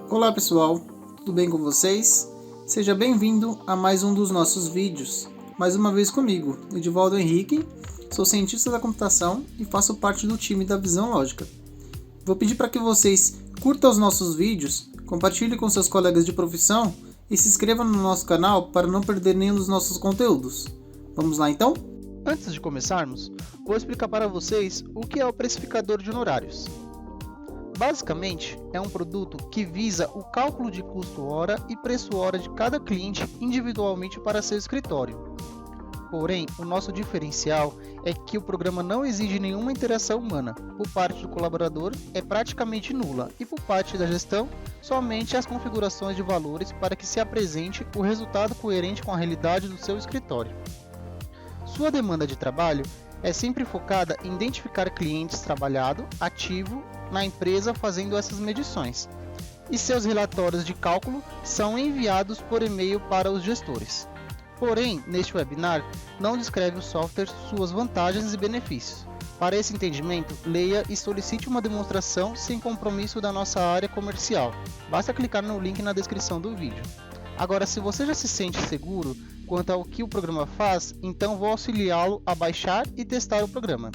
Olá pessoal, tudo bem com vocês? Seja bem-vindo a mais um dos nossos vídeos. Mais uma vez comigo, Edivaldo Henrique, sou cientista da computação e faço parte do time da Visão Lógica. Vou pedir para que vocês curtam os nossos vídeos, compartilhem com seus colegas de profissão e se inscrevam no nosso canal para não perder nenhum dos nossos conteúdos. Vamos lá então? Antes de começarmos, vou explicar para vocês o que é o precificador de honorários. Basicamente, é um produto que visa o cálculo de custo-hora e preço-hora de cada cliente individualmente para seu escritório. Porém, o nosso diferencial é que o programa não exige nenhuma interação humana. Por parte do colaborador, é praticamente nula, e por parte da gestão, somente as configurações de valores para que se apresente o resultado coerente com a realidade do seu escritório. Sua demanda de trabalho é sempre focada em identificar clientes trabalhado, ativo, na empresa fazendo essas medições, e seus relatórios de cálculo são enviados por e-mail para os gestores. Porém, neste webinar, não descreve o software, suas vantagens e benefícios. Para esse entendimento, leia e solicite uma demonstração sem compromisso da nossa área comercial. Basta clicar no link na descrição do vídeo. Agora, se você já se sente seguro quanto ao que o programa faz, então vou auxiliá-lo a baixar e testar o programa.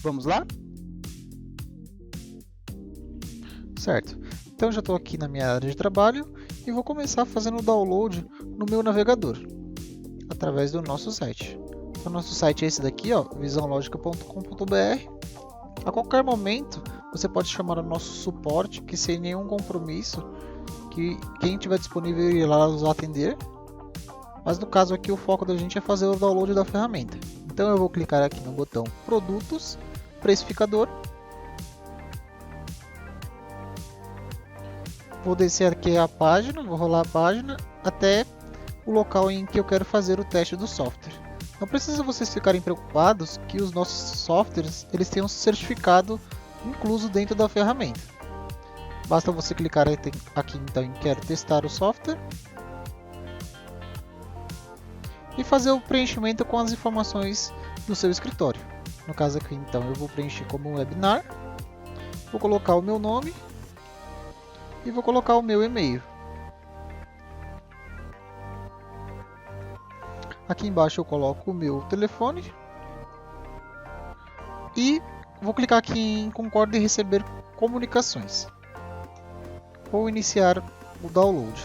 Vamos lá? Certo, então já estou aqui na minha área de trabalho e vou começar fazendo o download no meu navegador, através do nosso site. O nosso site é esse daqui, visãologica.com.br. A qualquer momento você pode chamar o nosso suporte, que sem nenhum compromisso, que quem estiver disponível irá lá nos atender. Mas no caso aqui o foco da gente é fazer o download da ferramenta. Então eu vou clicar aqui no botão Produtos, Precificador. Vou descer aqui a página, vou rolar a página até o local em que eu quero fazer o teste do software. Não precisa vocês ficarem preocupados que os nossos softwares eles têm um certificado incluso dentro da ferramenta. Basta você clicar aqui então em Quero testar o software e fazer o preenchimento com as informações do seu escritório. No caso aqui então eu vou preencher como um webinar, vou colocar o meu nome e vou colocar o meu e-mail. Aqui embaixo eu coloco o meu telefone e vou clicar aqui em Concordo em receber comunicações. Vou iniciar o download.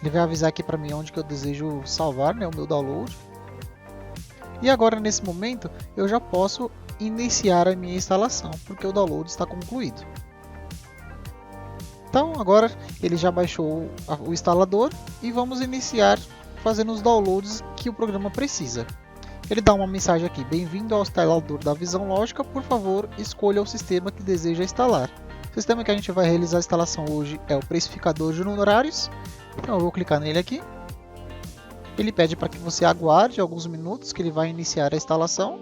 Ele vai avisar aqui para mim onde que eu desejo salvar, o meu download. E agora nesse momento eu já posso iniciar a minha instalação, porque o download está concluído. Então agora ele já baixou o instalador e vamos iniciar fazendo os downloads que o programa precisa. Ele dá uma mensagem aqui: bem-vindo ao instalador da Visão Lógica, por favor escolha o sistema que deseja instalar. O sistema que a gente vai realizar a instalação hoje é o precificador de honorários. Então eu vou clicar nele aqui. Ele pede para que você aguarde alguns minutos que ele vai iniciar a instalação.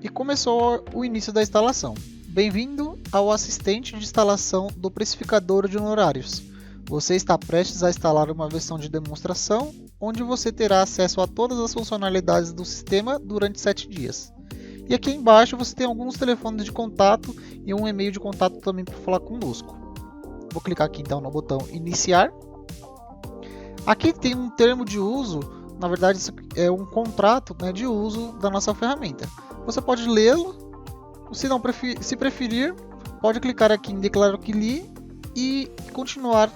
E começou o início da instalação. Bem-vindo ao assistente de instalação do precificador de honorários. Você está prestes a instalar uma versão de demonstração, onde você terá acesso a todas as funcionalidades do sistema durante 7 dias. E aqui embaixo você tem alguns telefones de contato e um e-mail de contato também para falar conosco. Vou clicar aqui então no botão Iniciar. Aqui tem um termo de uso, na verdade isso é um contrato de uso da nossa ferramenta. Você pode lê-lo. Se preferir, pode clicar aqui em Declaro que li e continuar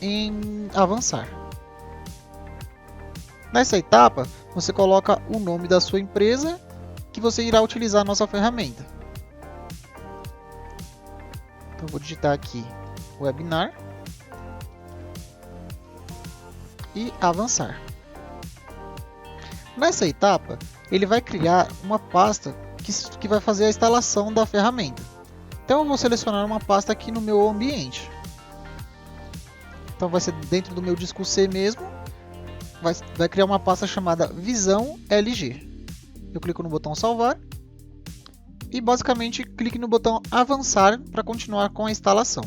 em Avançar. Nessa etapa, você coloca o nome da sua empresa que você irá utilizar a nossa ferramenta. Então, vou digitar aqui Webinar e Avançar. Nessa etapa, ele vai criar uma pasta que vai fazer a instalação da ferramenta. Então eu vou selecionar uma pasta aqui no meu ambiente. Então vai ser dentro do meu disco C mesmo. Vai criar uma pasta chamada Visão LG. Eu clico no botão Salvar. E basicamente clique no botão Avançar para continuar com a instalação.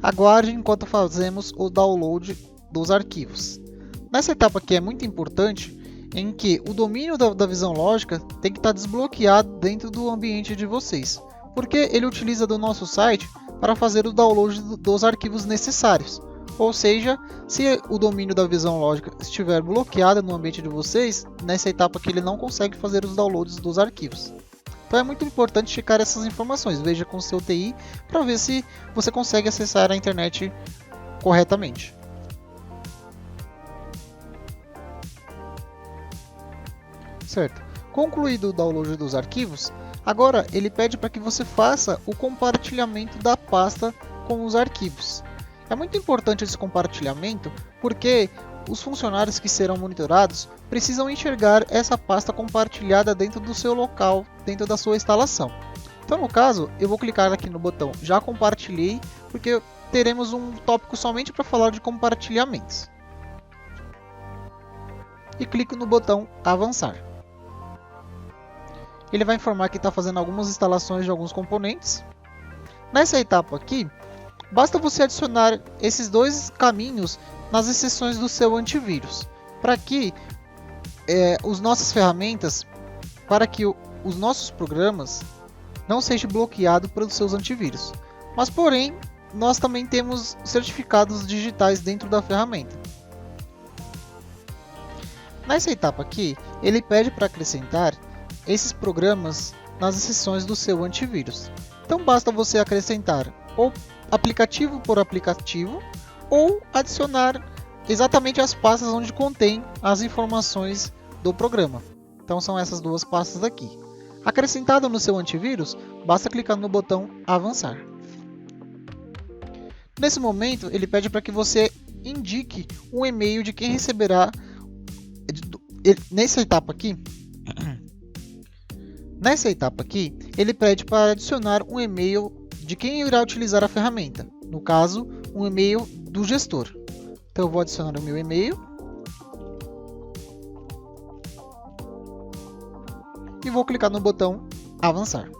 Aguarde enquanto fazemos o download dos arquivos. Nessa etapa aqui é muito importante em que o domínio da Visão Lógica tem que estar desbloqueado dentro do ambiente de vocês. porque ele utiliza do nosso site para fazer o download dos arquivos necessários. Ou seja, se o domínio da visão lógica estiver bloqueado no ambiente de vocês, nessa etapa aqui ele não consegue fazer os downloads dos arquivos. Então é muito importante checar essas informações, veja com o seu TI para ver se você consegue acessar a internet corretamente. Certo. Concluído o download dos arquivos, agora ele pede para que você faça o compartilhamento da pasta com os arquivos. É muito importante esse compartilhamento porque os funcionários que serão monitorados precisam enxergar essa pasta compartilhada dentro do seu local, dentro da sua instalação. Então, no caso, eu vou clicar aqui no botão Já compartilhei, porque teremos um tópico somente para falar de compartilhamentos. E clico no botão Avançar. Ele vai informar que está fazendo algumas instalações de alguns componentes. Nessa etapa aqui, basta você adicionar esses dois caminhos nas exceções do seu antivírus, para que as nossas ferramentas, para que os nossos programas não sejam bloqueados pelos seus antivírus. Mas porém, nós também temos certificados digitais dentro da ferramenta. Nessa etapa aqui, ele pede para acrescentar esses programas nas exceções do seu antivírus. Então basta você acrescentar ou aplicativo por aplicativo ou adicionar exatamente as pastas onde contém as informações do programa. Então são essas duas pastas aqui. Acrescentado no seu antivírus, basta clicar no botão Avançar. Nesse momento, ele pede para que você indique um e-mail de quem receberá. Nessa etapa aqui, ele pede para adicionar um e-mail de quem irá utilizar a ferramenta. No caso, um e-mail do gestor. Então eu vou adicionar o meu e-mail. E vou clicar no botão Avançar.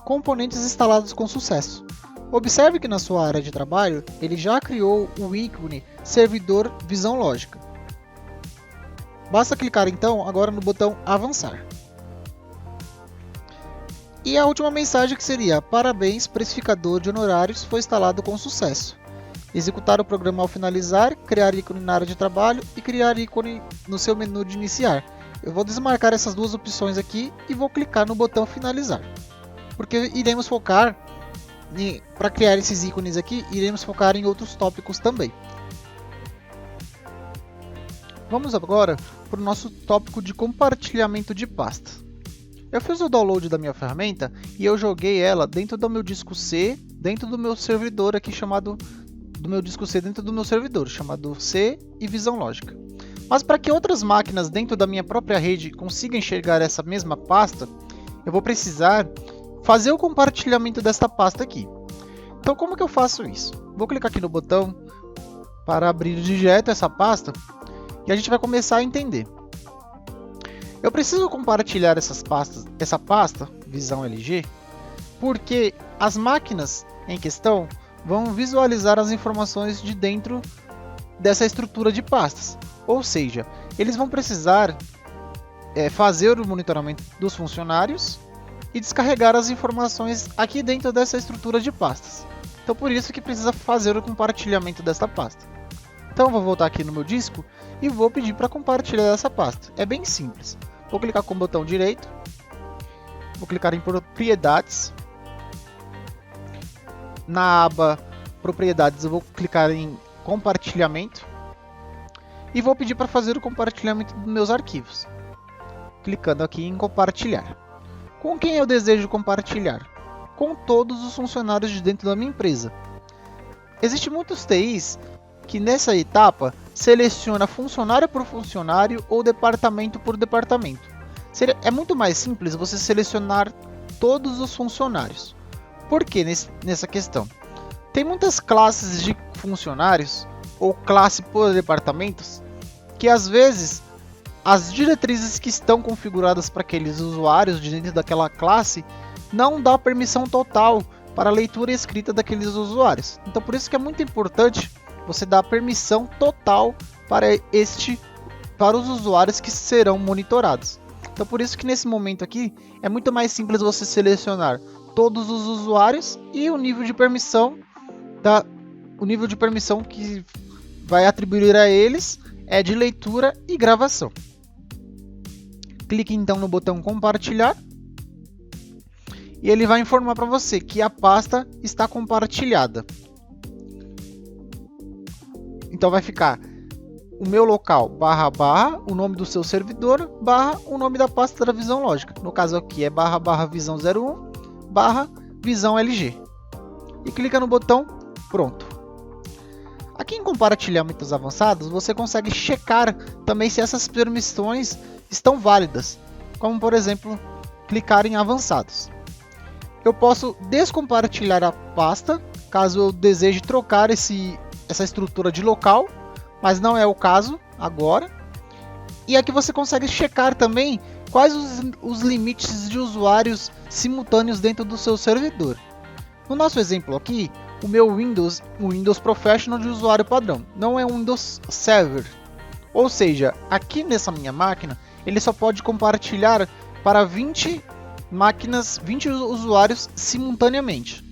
Componentes instalados com sucesso. Observe que na sua área de trabalho, ele já criou o ícone Servidor Visão Lógica. Basta clicar então agora no botão Avançar. E a última mensagem que seria: parabéns, precificador de honorários foi instalado com sucesso. Executar o programa ao finalizar, criar ícone na área de trabalho e criar ícone no seu menu de iniciar. Eu vou desmarcar essas duas opções aqui e vou clicar no botão finalizar. Porque iremos focar, para criar esses ícones aqui, iremos focar em outros tópicos também. Vamos agora para o nosso tópico de compartilhamento de pasta. Eu fiz o download da minha ferramenta e eu joguei ela dentro do meu disco C, dentro do meu servidor aqui chamado C e Visão Lógica. Mas para que outras máquinas dentro da minha própria rede consigam enxergar essa mesma pasta, eu vou precisar fazer o compartilhamento desta pasta aqui. Então como que eu faço isso? Vou clicar aqui no botão para abrir direto essa pasta e a gente vai começar a entender. Eu preciso compartilhar essa pasta Visão LG, porque as máquinas em questão vão visualizar as informações de dentro dessa estrutura de pastas. Ou seja, eles vão precisar fazer o monitoramento dos funcionários e descarregar as informações aqui dentro dessa estrutura de pastas. Então por isso que precisa fazer o compartilhamento desta pasta. Então eu vou voltar aqui no meu disco e vou pedir para compartilhar essa pasta. É bem simples. Vou clicar com o botão direito, vou clicar em Propriedades. Na aba Propriedades eu vou clicar em Compartilhamento e vou pedir para fazer o compartilhamento dos meus arquivos. Clicando aqui em Compartilhar. Com quem eu desejo compartilhar? Com todos os funcionários de dentro da minha empresa. Existem muitos TIs que nessa etapa seleciona funcionário por funcionário ou departamento por departamento. É muito mais simples você selecionar todos os funcionários. Por que nessa questão? Tem muitas classes de funcionários ou classe por departamentos que às vezes as diretrizes que estão configuradas para aqueles usuários de dentro daquela classe não dá permissão total para a leitura e escrita daqueles usuários. Então por isso que é muito importante você dar permissão total para os usuários que serão monitorados. Então por isso que nesse momento aqui é muito mais simples você selecionar todos os usuários e o nível de permissão que vai atribuir a eles é de leitura e gravação. Clique então no botão compartilhar e ele vai informar para você que a pasta está compartilhada. Então vai ficar o meu local // o nome do seu servidor / o nome da pasta da Visão Lógica. No caso aqui é // visão 01 / visão LG. E clica no botão pronto. Aqui em compartilhamentos avançados você consegue checar também se essas permissões estão válidas, como por exemplo clicar em avançados. Eu posso descompartilhar a pasta caso eu deseje trocar essa estrutura de local, mas não é o caso agora. E aqui você consegue checar também quais os limites de usuários simultâneos dentro do seu servidor. No nosso exemplo aqui, o meu Windows, o Windows Professional de usuário padrão, não é um Windows Server. Ou seja, aqui nessa minha máquina, ele só pode compartilhar para 20 máquinas, 20 usuários simultaneamente.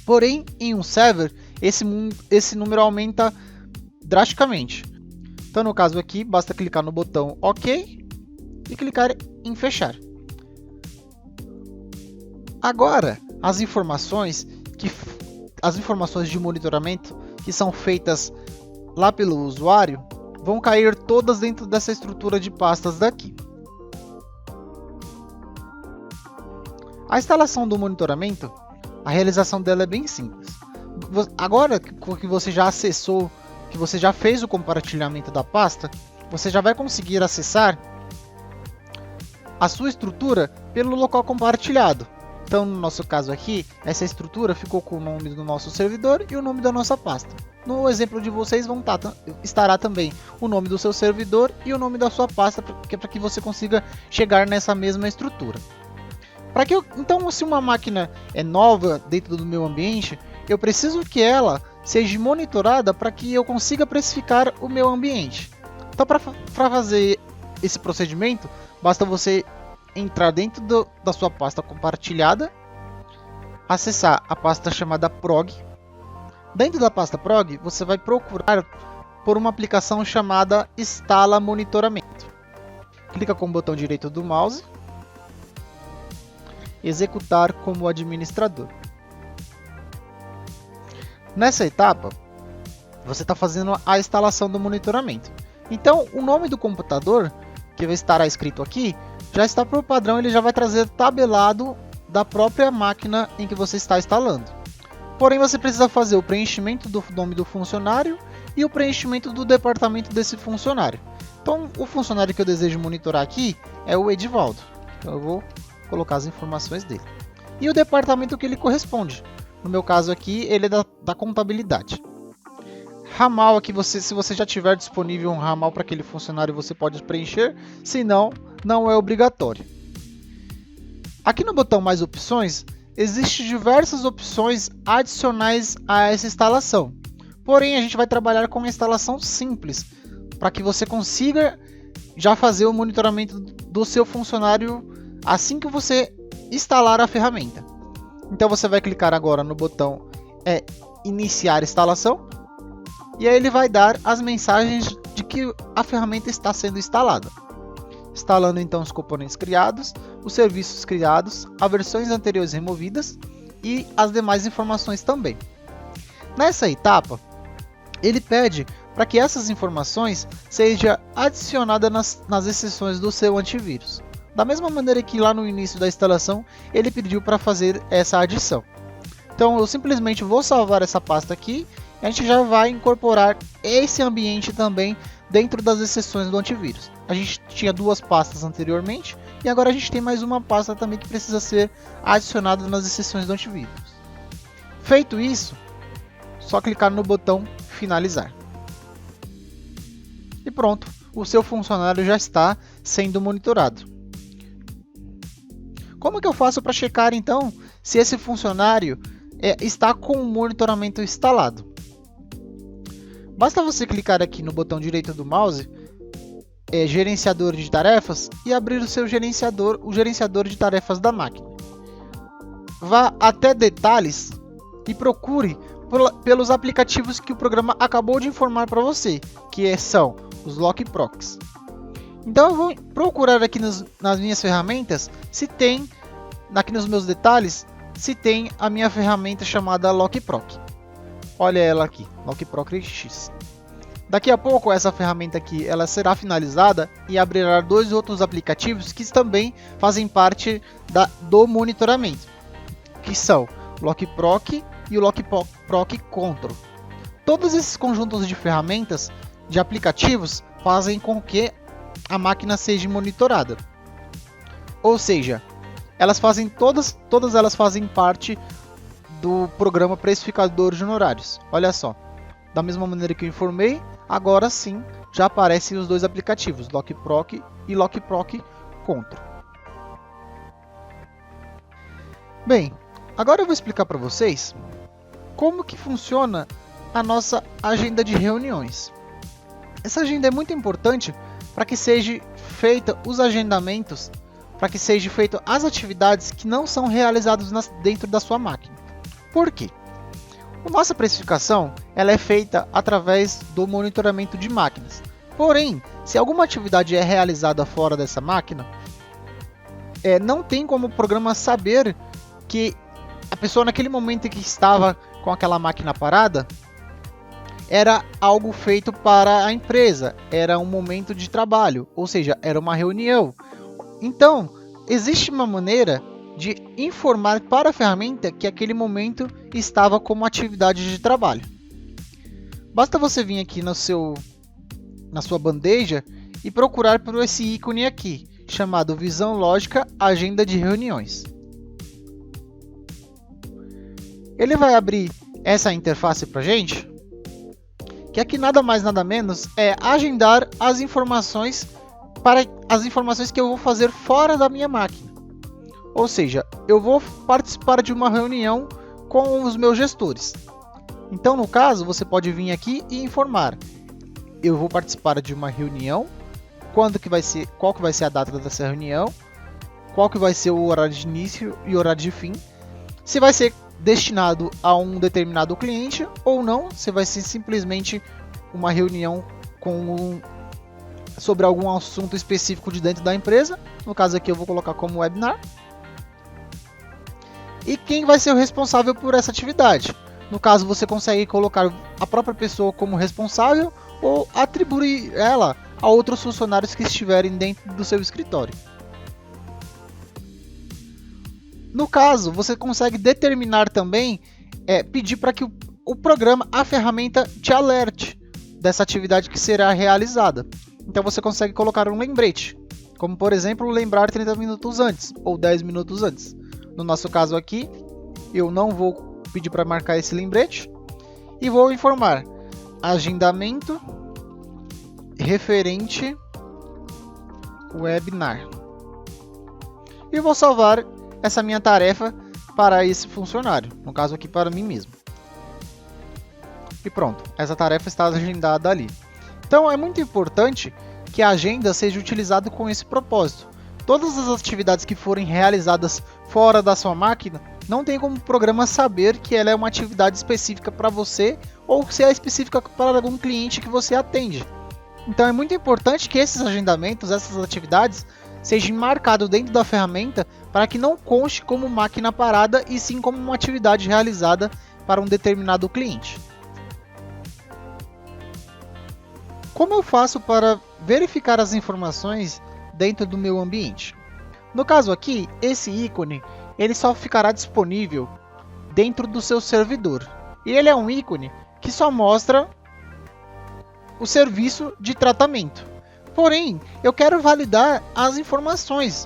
Porém, em um server, esse número aumenta drasticamente. Então, no caso aqui, basta clicar no botão OK e clicar em fechar. Agora, as informações de monitoramento que são feitas lá pelo usuário vão cair todas dentro dessa estrutura de pastas daqui. A instalação do monitoramento, a realização dela é bem simples. Agora que você já acessou, que você já fez o compartilhamento da pasta, você já vai conseguir acessar a sua estrutura pelo local compartilhado. Então, no nosso caso aqui, essa estrutura ficou com o nome do nosso servidor e o nome da nossa pasta. No exemplo de vocês estará também o nome do seu servidor e o nome da sua pasta, para que você consiga chegar nessa mesma estrutura. Então, se uma máquina é nova dentro do meu ambiente, eu preciso que ela seja monitorada para que eu consiga precificar o meu ambiente. Então, para fazer esse procedimento, basta você entrar dentro da sua pasta compartilhada, acessar a pasta chamada prog. Dentro da pasta prog, você vai procurar por uma aplicação chamada instala monitoramento. Clica com o botão direito do mouse, executar como administrador. Nessa etapa, você está fazendo a instalação do monitoramento. Então, o nome do computador que estará escrito aqui já está por padrão, ele já vai trazer tabelado da própria máquina em que você está instalando. Porém, você precisa fazer o preenchimento do nome do funcionário e o preenchimento do departamento desse funcionário. Então, o funcionário que eu desejo monitorar aqui é o Edivaldo. Então, eu vou colocar as informações dele. E o departamento que ele corresponde. No meu caso aqui, ele é da contabilidade. Ramal aqui, se você já tiver disponível um ramal para aquele funcionário, você pode preencher. Se não, não é obrigatório. Aqui no botão mais opções, existem diversas opções adicionais a essa instalação. Porém, a gente vai trabalhar com a instalação simples, para que você consiga já fazer o monitoramento do seu funcionário assim que você instalar a ferramenta. Então você vai clicar agora no botão iniciar instalação e aí ele vai dar as mensagens de que a ferramenta está sendo instalada. Instalando então os componentes criados, os serviços criados, as versões anteriores removidas e as demais informações também. Nessa etapa, ele pede para que essas informações sejam adicionadas nas exceções do seu antivírus. Da mesma maneira que lá no início da instalação, ele pediu para fazer essa adição. Então eu simplesmente vou salvar essa pasta aqui e a gente já vai incorporar esse ambiente também dentro das exceções do antivírus. A gente tinha duas pastas anteriormente e agora a gente tem mais uma pasta também que precisa ser adicionada nas exceções do antivírus. Feito isso, só clicar no botão finalizar. E pronto, o seu funcionário já está sendo monitorado. Como que eu faço para checar então se esse funcionário está com o monitoramento instalado? Basta você clicar aqui no botão direito do mouse gerenciador de tarefas e abrir o seu gerenciador, o gerenciador de tarefas da máquina. Vá até detalhes e procure pelos aplicativos que o programa acabou de informar para você, que são os Lock Procs. Então eu vou procurar aqui nas minhas ferramentas se tem, aqui nos meus detalhes, se tem a minha ferramenta chamada Lock Proc. Olha ela aqui, Lock Proc X. Daqui a pouco essa ferramenta aqui ela será finalizada e abrirá dois outros aplicativos que também fazem parte do monitoramento, que são o Lock Proc e o Lock Proc Control. Todos esses conjuntos de ferramentas, de aplicativos, fazem com que a máquina seja monitorada. Ou seja, elas fazem todas elas fazem parte do programa precificador de honorários. Olha só, da mesma maneira que eu informei, agora sim já aparecem os dois aplicativos, Lock Proc e Lock Proc Control. Bem, agora eu vou explicar para vocês como que funciona a nossa agenda de reuniões. Essa agenda é muito importante para que seja feita os agendamentos, para que seja feita as atividades que não são realizadas dentro da sua máquina. Por quê? A nossa precificação ela é feita através do monitoramento de máquinas. Porém, se alguma atividade é realizada fora dessa máquina, não tem como o programa saber que a pessoa naquele momento em que estava com aquela máquina parada era algo feito para a empresa, era um momento de trabalho, ou seja, era uma reunião. Então, existe uma maneira de informar para a ferramenta que aquele momento estava como atividade de trabalho. Basta você vir aqui na sua bandeja e procurar por esse ícone aqui, chamado Visão Lógica Agenda de Reuniões. Ele vai abrir essa interface para a gente, que aqui nada mais nada menos é agendar as informações que eu vou fazer fora da minha máquina. Ou seja, eu vou participar de uma reunião com os meus gestores. Então, no caso, você pode vir aqui e informar: eu vou participar de uma reunião, qual que vai ser a data dessa reunião, qual que vai ser o horário de início e horário de fim, se vai ser destinado a um determinado cliente ou não, se vai ser simplesmente uma reunião sobre algum assunto específico de dentro da empresa. No caso aqui eu vou colocar como webinar. E quem vai ser o responsável por essa atividade. No caso você consegue colocar a própria pessoa como responsável ou atribuir ela a outros funcionários que estiverem dentro do seu escritório. No caso, você consegue determinar também, pedir para que o programa, a ferramenta, te alerte dessa atividade que será realizada. Então você consegue colocar um lembrete, como por exemplo, lembrar 30 minutos antes ou 10 minutos antes. No nosso caso aqui, eu não vou pedir para marcar esse lembrete e vou informar agendamento referente webinar. E vou salvar essa minha tarefa para esse funcionário, no caso aqui para mim mesmo. E pronto, essa tarefa está agendada ali. Então é muito importante que a agenda seja utilizada com esse propósito. Todas as atividades que forem realizadas fora da sua máquina, não tem como o programa saber que ela é uma atividade específica para você ou se é específica para algum cliente que você atende. Então é muito importante que esses agendamentos, essas atividades, sejam marcados dentro da ferramenta para que não conste como máquina parada e sim como uma atividade realizada para um determinado cliente. Como eu faço para verificar as informações dentro do meu ambiente? No caso aqui, esse ícone ele só ficará disponível dentro do seu servidor. E ele é um ícone que só mostra o serviço de tratamento. Porém, eu quero validar as informações.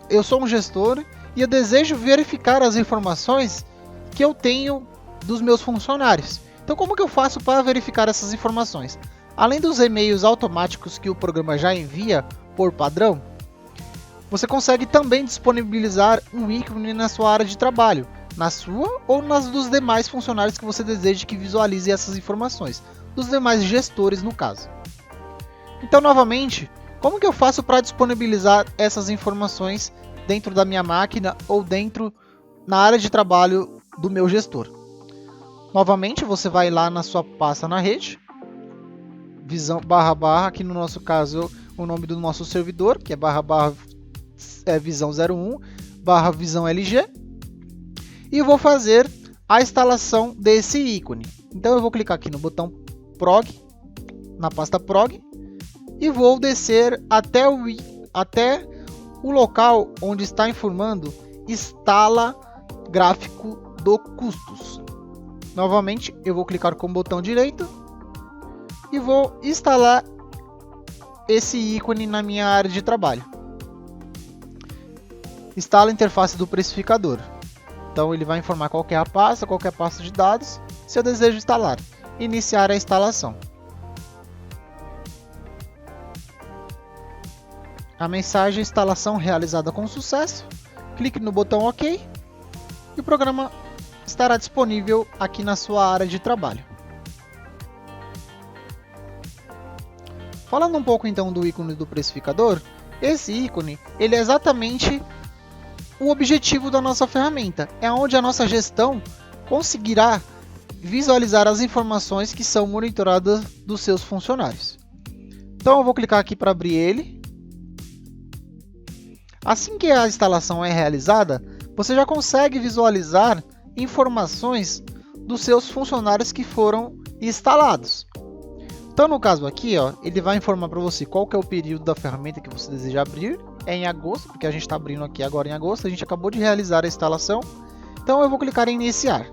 Eu sou um gestor e eu desejo verificar as informações que eu tenho dos meus funcionários. Então, como que eu faço para verificar essas informações? Além dos e-mails automáticos que o programa já envia por padrão, você consegue também disponibilizar um ícone na sua área de trabalho, na sua ou nas dos demais funcionários que você deseja que visualize essas informações, dos demais gestores no caso. Então, novamente, como que eu faço para disponibilizar essas informações dentro da minha máquina ou na área de trabalho do meu gestor? Novamente, você vai lá na sua pasta na rede, visão // aqui no nosso caso o nome do nosso servidor, que é / visão 01 / visão LG, e vou fazer a instalação desse ícone. Então eu vou clicar aqui no botão prog, na pasta prog, e vou descer até o local onde está informando instala gráfico do custos. Novamente eu vou clicar com o botão direito e vou instalar esse ícone na minha área de trabalho. Instala a interface do precificador. Então ele vai informar qual é a pasta de dados, se eu desejo instalar. Iniciar a instalação. A mensagem instalação realizada com sucesso. Clique no botão OK e o programa estará disponível aqui na sua área de trabalho. Falando um pouco então do ícone do precificador, esse ícone ele é exatamente o objetivo da nossa ferramenta, é onde a nossa gestão conseguirá visualizar as informações que são monitoradas dos seus funcionários. Então eu vou clicar aqui para abrir ele. Assim que a instalação é realizada, você já consegue visualizar informações dos seus funcionários que foram instalados. Então no caso aqui, ele vai informar para você qual que é o período da ferramenta que você deseja abrir. É em agosto, porque a gente está abrindo aqui agora em agosto, a gente acabou de realizar a instalação. Então eu vou clicar em iniciar.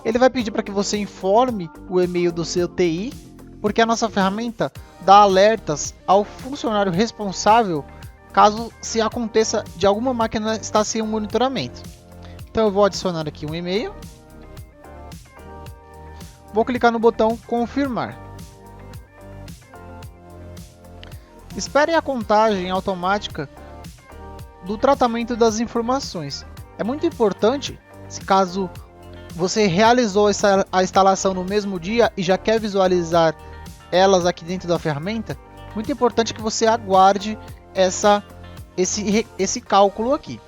Ele vai pedir para que você informe o e-mail do seu TI, porque a nossa ferramenta dá alertas ao funcionário responsável caso se aconteça de alguma máquina estar sem um monitoramento. Então eu vou adicionar aqui um e-mail. Vou clicar no botão confirmar. Espere a contagem automática do tratamento das informações. É muito importante, se caso você realizou a instalação no mesmo dia e já quer visualizar elas aqui dentro da ferramenta, muito importante que você aguarde esse cálculo aqui.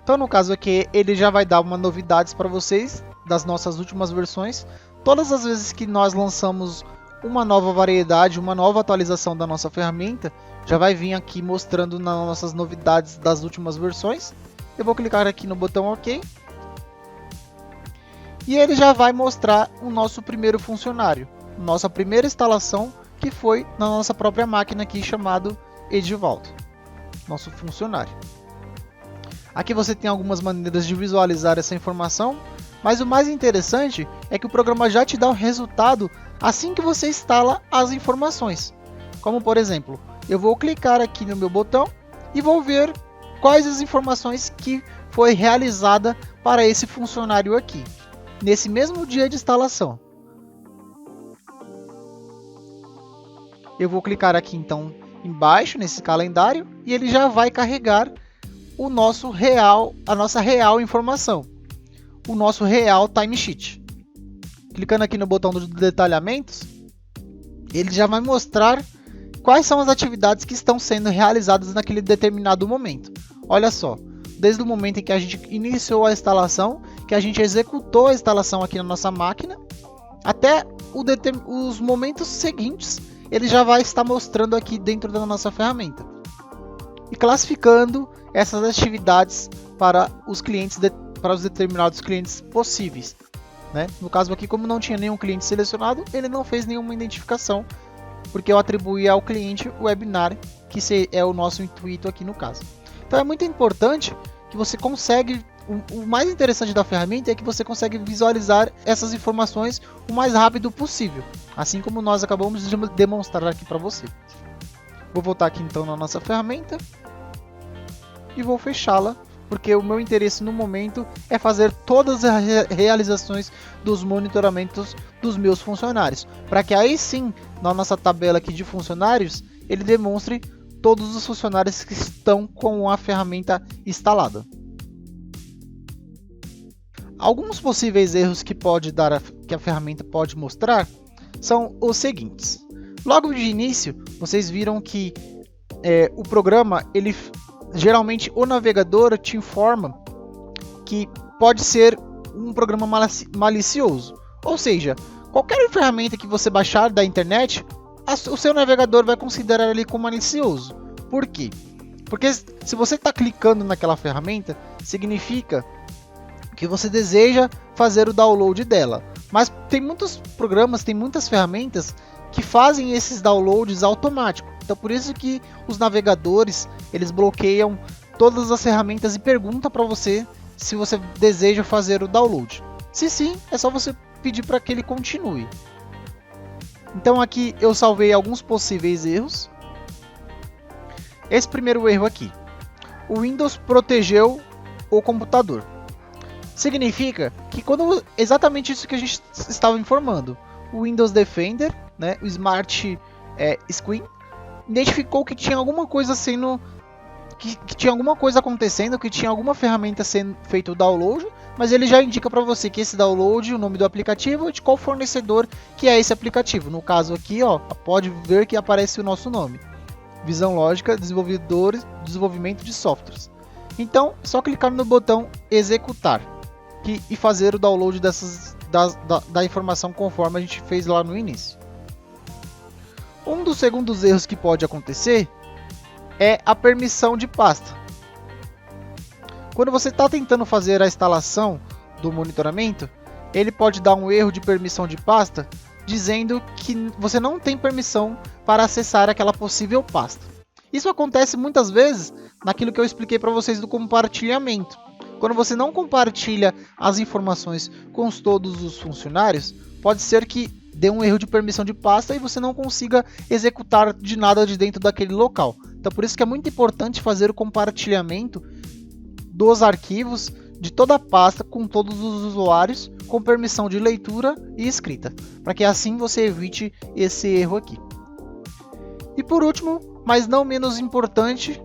Então no caso aqui ele já vai dar uma novidades para vocês das nossas últimas versões. Todas as vezes que nós lançamos uma nova variedade, uma nova atualização da nossa ferramenta, já vai vir aqui mostrando nas nossas novidades das últimas versões. Eu vou clicar aqui no botão OK. E ele já vai mostrar o nosso primeiro funcionário, nossa primeira instalação, que foi na nossa própria máquina aqui, chamado Edivaldo, nosso funcionário. Aqui você tem algumas maneiras de visualizar essa informação, mas o mais interessante é que o programa já te dá o resultado assim que você instala as informações. Como por exemplo, eu vou clicar aqui no meu botão e vou ver quais as informações que foi realizada para esse funcionário aqui, nesse mesmo dia de instalação. Eu vou clicar aqui então embaixo nesse calendário e ele já vai carregar a nossa real informação, o nosso real timesheet. Clicando aqui no botão dos detalhamentos, ele já vai mostrar quais são as atividades que estão sendo realizadas naquele determinado momento. Olha só, desde o momento em que a gente iniciou a instalação, que a gente executou a instalação aqui na nossa máquina, até os momentos seguintes, ele já vai estar mostrando aqui dentro da nossa ferramenta e classificando essas atividades para os clientes, para os determinados clientes possíveis, né? No caso aqui, como não tinha nenhum cliente selecionado, ele não fez nenhuma identificação, porque eu atribuí ao cliente o webinar, que é o nosso intuito aqui no caso. Então é muito importante que você consegue, o mais interessante da ferramenta é que você consegue visualizar essas informações o mais rápido possível, assim como nós acabamos de demonstrar aqui para você. Vou voltar aqui então na nossa ferramenta e vou fechá-la, porque o meu interesse no momento é fazer todas as realizações dos monitoramentos dos meus funcionários, para que aí sim, na nossa tabela aqui de funcionários, ele demonstre todos os funcionários que estão com a ferramenta instalada. Alguns possíveis erros que a ferramenta pode mostrar são os seguintes. Logo de início, vocês viram que o programa, geralmente o navegador te informa que pode ser um programa malicioso. Ou seja, qualquer ferramenta que você baixar da internet, o seu navegador vai considerar ele como malicioso. Por quê? Porque se você está clicando naquela ferramenta, significa que você deseja fazer o download dela. Mas tem muitos programas, tem muitas ferramentas que fazem esses downloads automáticos. Então por isso que os navegadores, eles bloqueiam todas as ferramentas e perguntam para você se você deseja fazer o download. Se sim, é só você pedir para que ele continue. Então aqui eu salvei alguns possíveis erros. Esse primeiro erro aqui: o Windows protegeu o computador. Significa que exatamente isso que a gente estava informando. O Windows Defender, né, o Smart Screen, identificou que tinha alguma coisa que tinha alguma coisa acontecendo, que tinha alguma ferramenta sendo feito o download, mas ele já indica para você que esse download, o nome do aplicativo e de qual fornecedor que é esse aplicativo. No caso aqui, pode ver que aparece o nosso nome: Visão Lógica, desenvolvimento de softwares. Então, é só clicar no botão executar e fazer o download da informação conforme a gente fez lá no início. Um dos segundos erros que pode acontecer é a permissão de pasta. Quando você está tentando fazer a instalação do monitoramento, ele pode dar um erro de permissão de pasta, dizendo que você não tem permissão para acessar aquela possível pasta. Isso acontece muitas vezes naquilo que eu expliquei para vocês do compartilhamento. Quando você não compartilha as informações com todos os funcionários, pode ser que dê um erro de permissão de pasta e você não consiga executar de nada de dentro daquele local. Então por isso que é muito importante fazer o compartilhamento dos arquivos de toda a pasta com todos os usuários, com permissão de leitura e escrita, para que assim você evite esse erro aqui. E por último, mas não menos importante,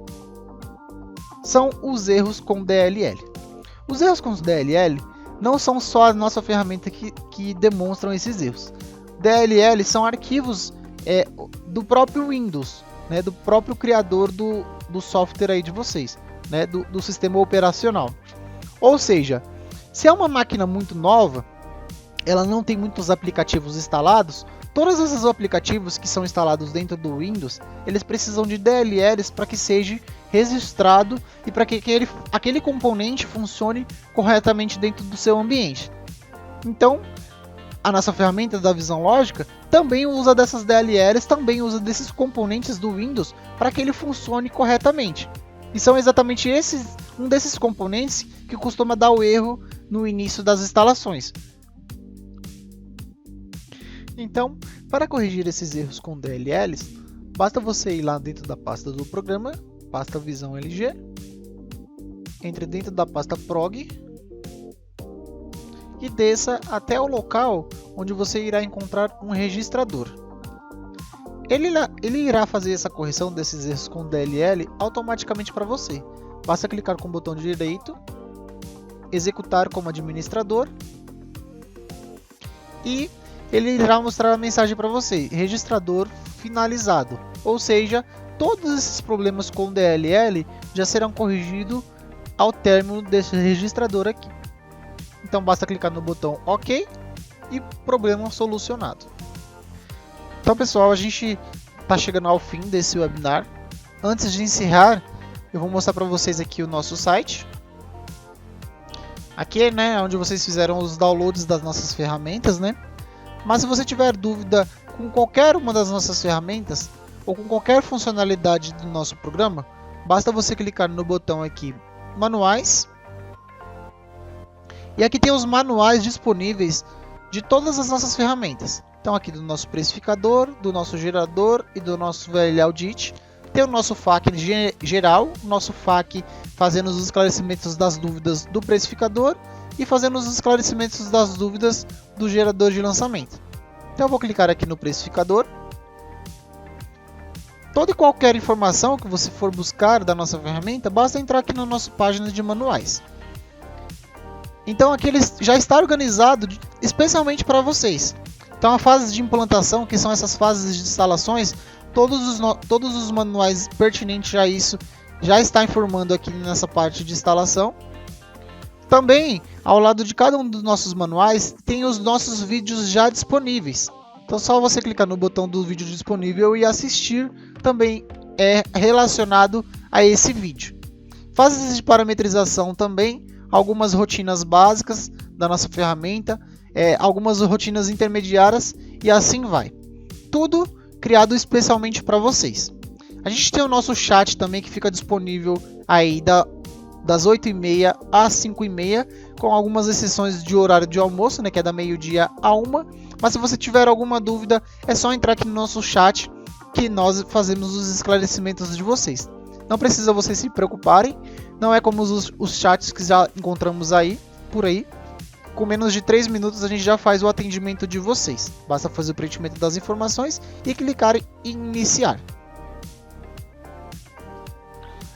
são os erros com DLL. Os erros com DLL não são só a nossa ferramenta que demonstram esses erros. DLL são arquivos do próprio Windows, né, do próprio criador do software aí de vocês, né, do sistema operacional. Ou seja, se é uma máquina muito nova, ela não tem muitos aplicativos instalados, todos esses aplicativos que são instalados dentro do Windows, eles precisam de DLLs para que seja registrado e para que aquele componente funcione corretamente dentro do seu ambiente. Então, a nossa ferramenta da Visão Lógica também usa dessas DLLs, também usa desses componentes do Windows para que ele funcione corretamente. E são exatamente um desses componentes que costuma dar o erro no início das instalações. Então, para corrigir esses erros com DLLs, basta você ir lá dentro da pasta do programa, pasta Visão LG, entre dentro da pasta Prog e desça até o local onde você irá encontrar um registrador. Ele irá fazer essa correção desses erros com DLL automaticamente para você. Basta clicar com o botão direito, executar como administrador e ele irá mostrar a mensagem para você: registrador finalizado. Ou seja, todos esses problemas com DLL já serão corrigidos ao término desse registrador aqui. Então basta clicar no botão OK e problema solucionado. Então pessoal, a gente está chegando ao fim desse webinar. Antes de encerrar, eu vou mostrar para vocês aqui o nosso site. Aqui é onde vocês fizeram os downloads das nossas ferramentas, né? Mas se você tiver dúvida com qualquer uma das nossas ferramentas ou com qualquer funcionalidade do nosso programa, basta você clicar no botão aqui Manuais. E aqui tem os manuais disponíveis de todas as nossas ferramentas. Então aqui do nosso precificador, do nosso gerador e do nosso VL Audit. Tem o nosso FAQ geral, o nosso FAQ fazendo os esclarecimentos das dúvidas do precificador e fazendo os esclarecimentos das dúvidas do gerador de lançamento. Então eu vou clicar aqui no precificador. Toda e qualquer informação que você for buscar da nossa ferramenta, basta entrar aqui na nossa página de manuais. Então aqui ele já está organizado especialmente para vocês. Então a fase de implantação, que são essas fases de instalações, todos os manuais pertinentes a isso já está informando aqui nessa parte de instalação. Também, ao lado de cada um dos nossos manuais, tem os nossos vídeos já disponíveis. Então só você clicar no botão do vídeo disponível e assistir também é relacionado a esse vídeo. Fases de parametrização também, algumas rotinas básicas da nossa ferramenta, algumas rotinas intermediárias e assim vai. Tudo criado especialmente para vocês. A gente tem o nosso chat também que fica disponível aí das 8h30 às 5h30, com algumas exceções de horário de almoço, né, que é da meio-dia a 1. Mas se você tiver alguma dúvida, é só entrar aqui no nosso chat que nós fazemos os esclarecimentos de vocês. Não precisa vocês se preocuparem, não é como os chats que já encontramos por aí. Com menos de 3 minutos a gente já faz o atendimento de vocês. Basta fazer o preenchimento das informações e clicar em iniciar.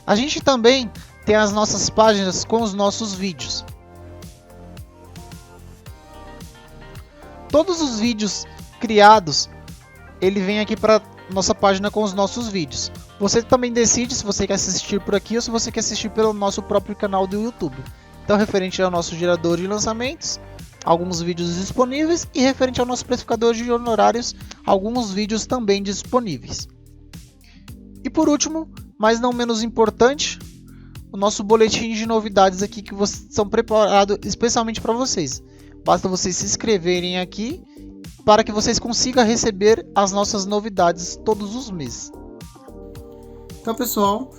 A gente também tem as nossas páginas com os nossos vídeos. Todos os vídeos criados, ele vem aqui para nossa página com os nossos vídeos. Você também decide se você quer assistir por aqui ou se você quer assistir pelo nosso próprio canal do YouTube. Então, referente ao nosso gerador de lançamentos, alguns vídeos disponíveis, e referente ao nosso precificador de honorários, alguns vídeos também disponíveis. E por último, mas não menos importante, o nosso boletim de novidades aqui que são preparados especialmente para vocês. Basta vocês se inscreverem aqui para que vocês consigam receber as nossas novidades todos os meses. Então, pessoal,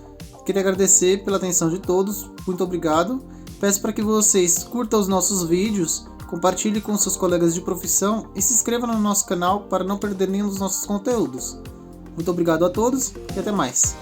queria agradecer pela atenção de todos. Muito obrigado. Peço para que vocês curtam os nossos vídeos, compartilhem com seus colegas de profissão e se inscrevam no nosso canal para não perder nenhum dos nossos conteúdos. Muito obrigado a todos e até mais.